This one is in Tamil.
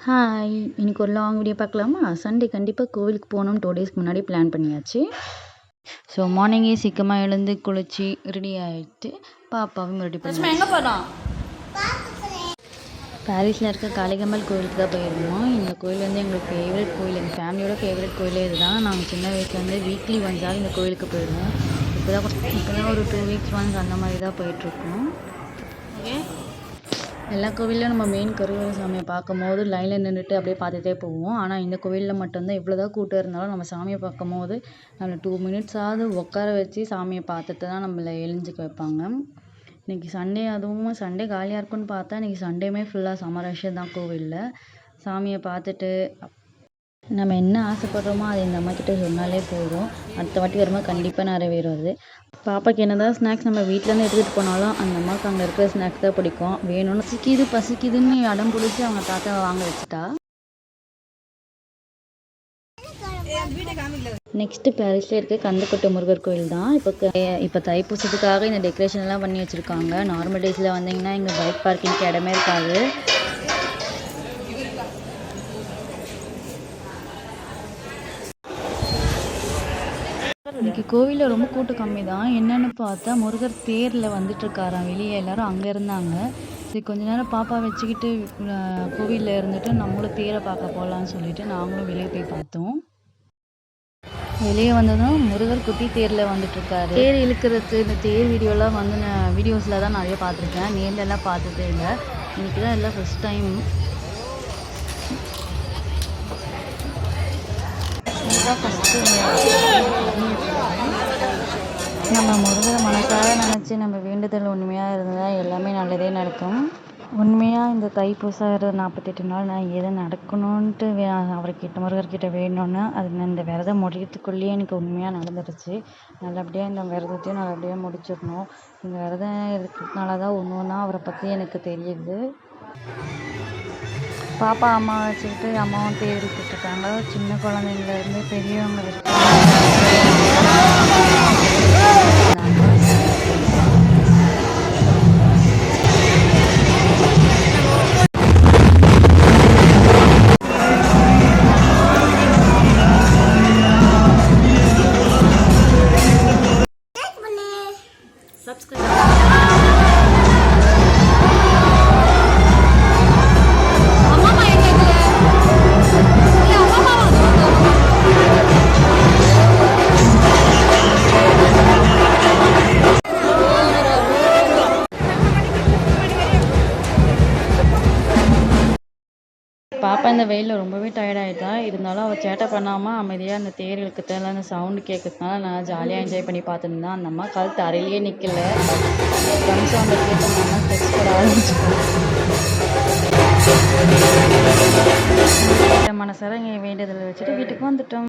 ஹாய்! இன்னைக்கு ஒரு லாங் வீடியோ பார்க்கலாமா? சண்டே கண்டிப்பாக கோவிலுக்கு போகணும்னு 2 டேஸ்க்கு முன்னாடி பிளான் பண்ணியாச்சு. ஸோ மார்னிங்கே சீக்கிரமாக எழுந்து குளிச்சு ரெடி ஆகிட்டு பாப்பாவும் ரெடி பண்ணி எங்கே போகிறோம்? பாரிஸில் இருக்க காளிகம்மாள் கோவிலுக்கு தான் போயிருந்தோம். இந்த கோயில் வந்து எங்களுக்கு ஃபேவரட் கோயில், எங்கள் ஃபேமிலியோட ஃபேவரட் கோயிலே இதுதான். நாங்கள் சின்ன வயசுலேருந்து வீக்லி ஒன்ஸாவது இந்த கோயிலுக்கு போயிடுவோம். இப்போ தான் ஒரு 2 வீக்ஸ் ஒன்ஸ் அந்த மாதிரி தான் போயிட்டுருக்கோம். ஓகே, எல்லா கோவில்லையும் நம்ம மெயின் கருவறை சாமியை பார்க்கும்போது லைனில் நின்றுட்டு அப்படியே பார்த்துட்டே போவோம். ஆனால் இந்த கோவிலில் மட்டும்தான் எவ்வளோதான் கூட்டம் இருந்தாலும் நம்ம சாமியை பார்க்கும்போது நம்மளை 2 மினிட்ஸாவது உட்கார வச்சு சாமியை பார்த்துட்டு தான் நம்மளை எழுஞ்சிக்க வைப்பாங்க. இன்றைக்கி சண்டே, அதுவும் சண்டே காலியாக இருக்குன்னு பார்த்தா இன்றைக்கி சண்டேமே ஃபுல்லாக செம ரஷ் தான் கோவிலில். சாமியை பார்த்துட்டு நம்ம என்ன ஆசைப்படுறோமோ அதை இந்த அம்மாக்கிட்ட சொன்னாலே போதும், அடுத்த வாட்டி வரும்போது கண்டிப்பாக நிறைவேறும் அது. பாப்பாக்கு என்னதான் ஸ்நாக்ஸ் நம்ம வீட்டிலேருந்து எடுத்துகிட்டு போனாலும் அந்த அம்மாவுக்கு அங்கே இருக்கிற ஸ்நாக்ஸ் தான் பிடிக்கும். வேணும்னு பசிக்குதுன்னு அடம் பிடிச்சி அவங்க தாத்தா வாங்க வச்சுட்டா. நெக்ஸ்ட்டு பாரிஸில் இருக்க கந்தக்கோட்டை முருகர் கோயில் தான். இப்போ தைப்பூசத்துக்காக இந்த டெக்கரேஷன்லாம் பண்ணி வச்சுருக்காங்க. நார்மல் டேஸில் வந்தீங்கன்னா இங்கே பைக் பார்க்கிங்க்கு இடமே இருக்காது. இன்றைக்கி கோவிலில் ரொம்ப கூட்டம் கம்மி தான். என்னென்னு பார்த்தா முருகர் தேரில் வந்துட்டுருக்காராம். வெளியே எல்லோரும் அங்கே இருந்தாங்க. சரி கொஞ்ச நேரம் பாப்பா வச்சுக்கிட்டு கோவிலில் இருந்துட்டு நம்மளும் தேரை பார்க்க போகலான்னு சொல்லிட்டு நாங்களும் வெளியே போய் பார்த்தோம். வெளியே வந்ததும் முருகர் குட்டி தேரில் வந்துட்டுருக்காரு. தேர் இழுக்கிறது இந்த தேர் வீடியோலாம் வந்து நான் வீடியோஸில் தான் நிறைய பார்த்துருக்கேன், நேர்லலாம் பார்த்ததே இல்லை. இன்றைக்கி தான் எல்லாம் ஃபஸ்ட் டைம். நம்ம முருகரை மனசார நினச்சி நம்ம வேண்டுதல் உண்மையாக இருந்தால் எல்லாமே நல்லதே நடக்கும். உண்மையாக இந்த தைப்பூசம் 48 நாள் நான் எதை நடக்கணுன்ட்டு முருகர்கிட்ட வேணும்னா அது இந்த விரதம் முடியறதுக்குள்ளேயே எனக்கு உண்மையாக நடந்துடுச்சு. நல்லபடியாக இந்த விரதத்தையும் நல்லபடியாக முடிச்சிடணும். இந்த விரதம் இருக்கிறதுனால தான் ஒன்று அவரை பற்றி எனக்கு தெரியுது. பாப்பா அம்மா வச்சுக்கிட்டு அம்மாவும் தேர் இழுத்துட்ருக்காங்க. சின்ன குழந்தைங்கலேருந்து பெரியவங்க வரைக்கும். பாப்பா இந்த வெயிலில் ரொம்பவே டயர்டாகிட்டா. இருந்தாலும் அவள் சேட்டை பண்ணாமல் அமைதியாக அந்த தேர் இழுக்கிறதுல அந்த சவுண்டு கேட்கறதுனால நான் ஜாலியாக என்ஜாய் பண்ணி பார்த்துருந்தேன். அந்த அம்மா கால் தரையிலேயே நிற்கல. ட்ரம் சவுண்டை கேட்டோம்னா ஸ்டெப்ஸ் போட ஆரம்பிச்சிட்டோம். மனசார இங்கே வேண்டியதில் வச்சுட்டு வீட்டுக்கு வந்துட்டோம்.